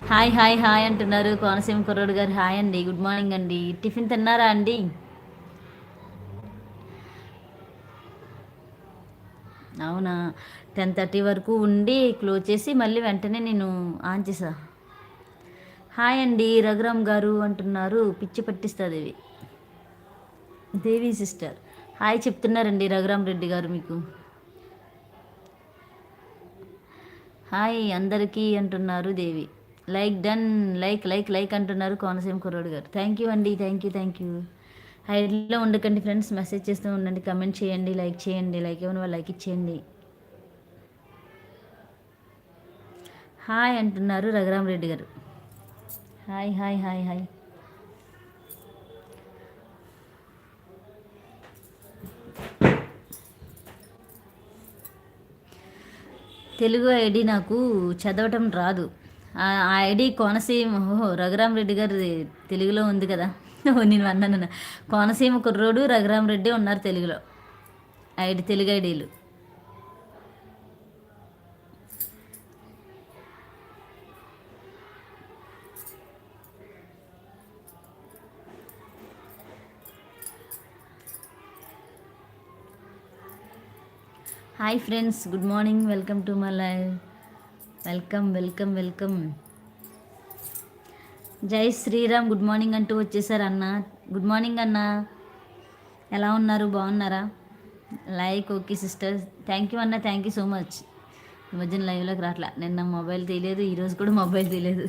Hi hi hi అంటున్నారు కోనసీమ కుర్రోడు గారు. హాయ్ అండి, గుడ్ మార్నింగ్ అండి. టిఫిన్ తిన్నారా అండి? అవునా? 10:30 వరకు ఉండి క్లోజ్ చేసి మళ్ళీ వెంటనే నేను ఆన్ చేసా. హాయ్ అండి రఘురామ్ గారు అంటున్నారు. పిచ్చి పట్టిస్తుంది ఇవి. దేవి సిస్టర్ హాయ్ చెప్తున్నారండి రఘురామ్ రెడ్డి గారు మీకు. హాయ్ అందరికీ అంటున్నారు Devi. Like done, like like like అంటున్నారు కోనసీమ కుర్రోడు గారు. థ్యాంక్ యూ అండి, థ్యాంక్ యూ థ్యాంక్ యూ. హైడ్లో ఉండకండి ఫ్రెండ్స్, మెసేజ్ చేస్తూ ఉండండి, కమెంట్ చేయండి, లైక్ చేయండి. లైక్ ఇవ్వని వాళ్ళు లైక్ ఇచ్చేయండి. హాయ్ అంటున్నారు రఘురామ్ రెడ్డి గారు. Hi hi hi hi. Telugu ID నాకు చదవటం రాదు. ఆ ఐడి కోనసీమ. ఓహో, రఘురామ్ రెడ్డి గారు తెలుగులో ఉంది కదా. నేను అన్నాను కోనసీమ కుర్రోడు రఘురామ్ రెడ్డి ఉన్నారు తెలుగులో. ఐడి తెలుగు ఐడీలు. Hi friends, good morning, welcome to my live. Welcome welcome welcome. జై శ్రీరామ్ గుడ్ మార్నింగ్ అంటూ వచ్చేసారు అన్న. గుడ్ మార్నింగ్ అన్న, ఎలా ఉన్నారు, బాగున్నారా? Like okay sister, thank you అన్న, థ్యాంక్ యూ సో మచ్. ఈ మధ్యన లైవ్లోకి రావట్లా, నిన్న మొబైల్ తీయలేదు, ఈరోజు కూడా మొబైల్ తీయలేదు.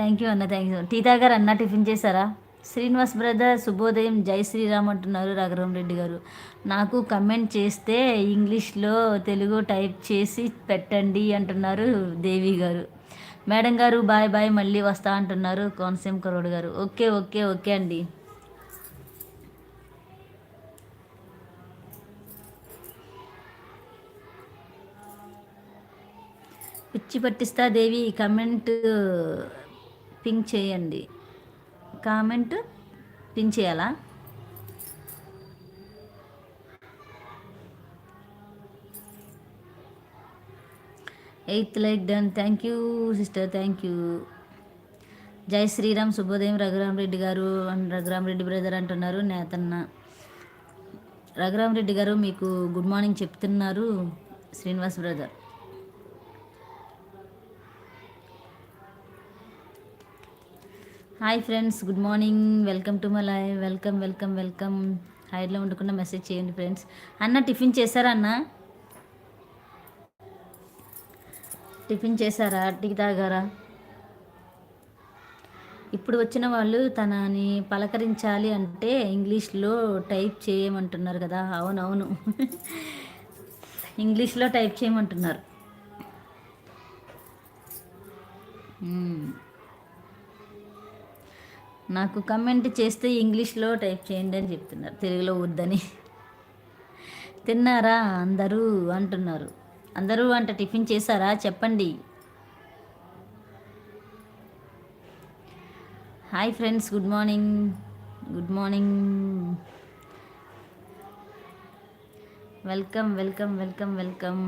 థ్యాంక్ యూ అన్న, థ్యాంక్ యూ. టీ తాగారు అన్న, టిఫిన్ చేశారా? శ్రీనివాస్ బ్రదర్ శుభోదయం, జై శ్రీరామ్ అంటున్నారు రఘురామ్ రెడ్డి గారు. నాకు కమెంట్ చేస్తే ఇంగ్లీష్లో తెలుగు టైప్ చేసి పెట్టండి అంటున్నారు దేవి గారు. మేడం గారు బాయ్ బాయ్, మళ్ళీ వస్తా అంటున్నారు కోనసీమ కరోడ్ గారు. ఓకే ఓకే ఓకే అండి. పిచ్చి పట్టిస్తా దేవి, కమెంట్ పింక్ చేయండి. కామెంట్ పిన్ చేయాలా? Eighth like done, thank you sister, thank you. జై శ్రీరామ్ శుభోదయం రఘురామ్ రెడ్డి గారు అండ్ రఘురామ్ రెడ్డి బ్రదర్ అంటున్నారు నేతన్న. రఘురామ్ రెడ్డి గారు మీకు గుడ్ మార్నింగ్ చెప్తున్నారు Srinivas brother. Hi friends, good morning, welcome to my live. Welcome welcome welcome. హైడ్లో ఉండకుండా మెసేజ్ చేయండి ఫ్రెండ్స్. అన్న టిఫిన్ చేశారా అన్న? టిఫిన్ చేశారా? టీ తాగారా? ఇప్పుడు వచ్చిన వాళ్ళు తనని పలకరించాలి అంటే ఇంగ్లీష్లో టైప్ చేయమంటున్నారు కదా. అవునవును, ఇంగ్లీష్లో టైప్ చేయమంటున్నారు. నాకు కమెంట్ చేస్తే ఇంగ్లీష్లో టైప్ చేయండి అని చెప్తున్నారు, తెలుగులో వద్దని. తిన్నారా అందరూ అంటున్నారు. అందరూ అంటే టిఫిన్ చేశారా చెప్పండి. Hi friends, good morning, good morning, welcome welcome welcome welcome.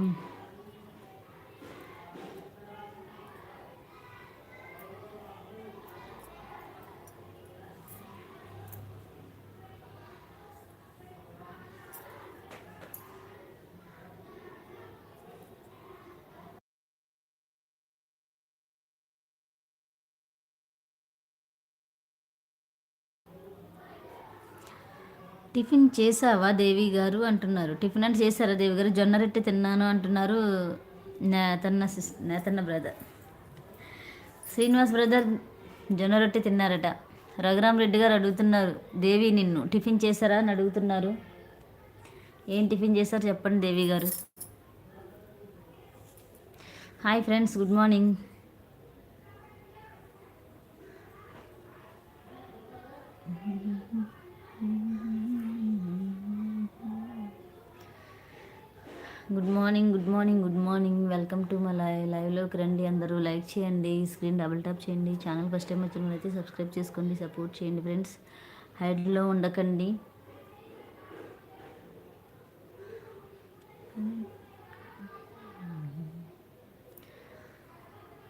Tiffin చేసావా దేవి గారు అంటున్నారు. టిఫిన్ అంటే చేశారా దేవి గారు? జొన్న రొట్టె తిన్నాను అంటున్నారు నేతన్న బ్రదర్. శ్రీనివాస్ బ్రదర్ జొన్న రొట్టె తిన్నారట. రఘురామ్ రెడ్డి గారు అడుగుతున్నారు దేవి నిన్ను టిఫిన్ చేశారా అని అడుగుతున్నారు. ఏం టిఫిన్ చేశారు చెప్పండి దేవి గారు. Hi friends, good morning. Good morning, good morning, good morning, welcome to my live. లైవ్లోకి రండి అందరూ, లైక్ చేయండి, స్క్రీన్ డబుల్ ట్యాప్ చేయండి. ఛానల్ ఫస్ట్ టైం వచ్చిన అయితే సబ్స్క్రైబ్ చేసుకోండి, సపోర్ట్ చేయండి ఫ్రెండ్స్. హైడ్లో ఉండకండి.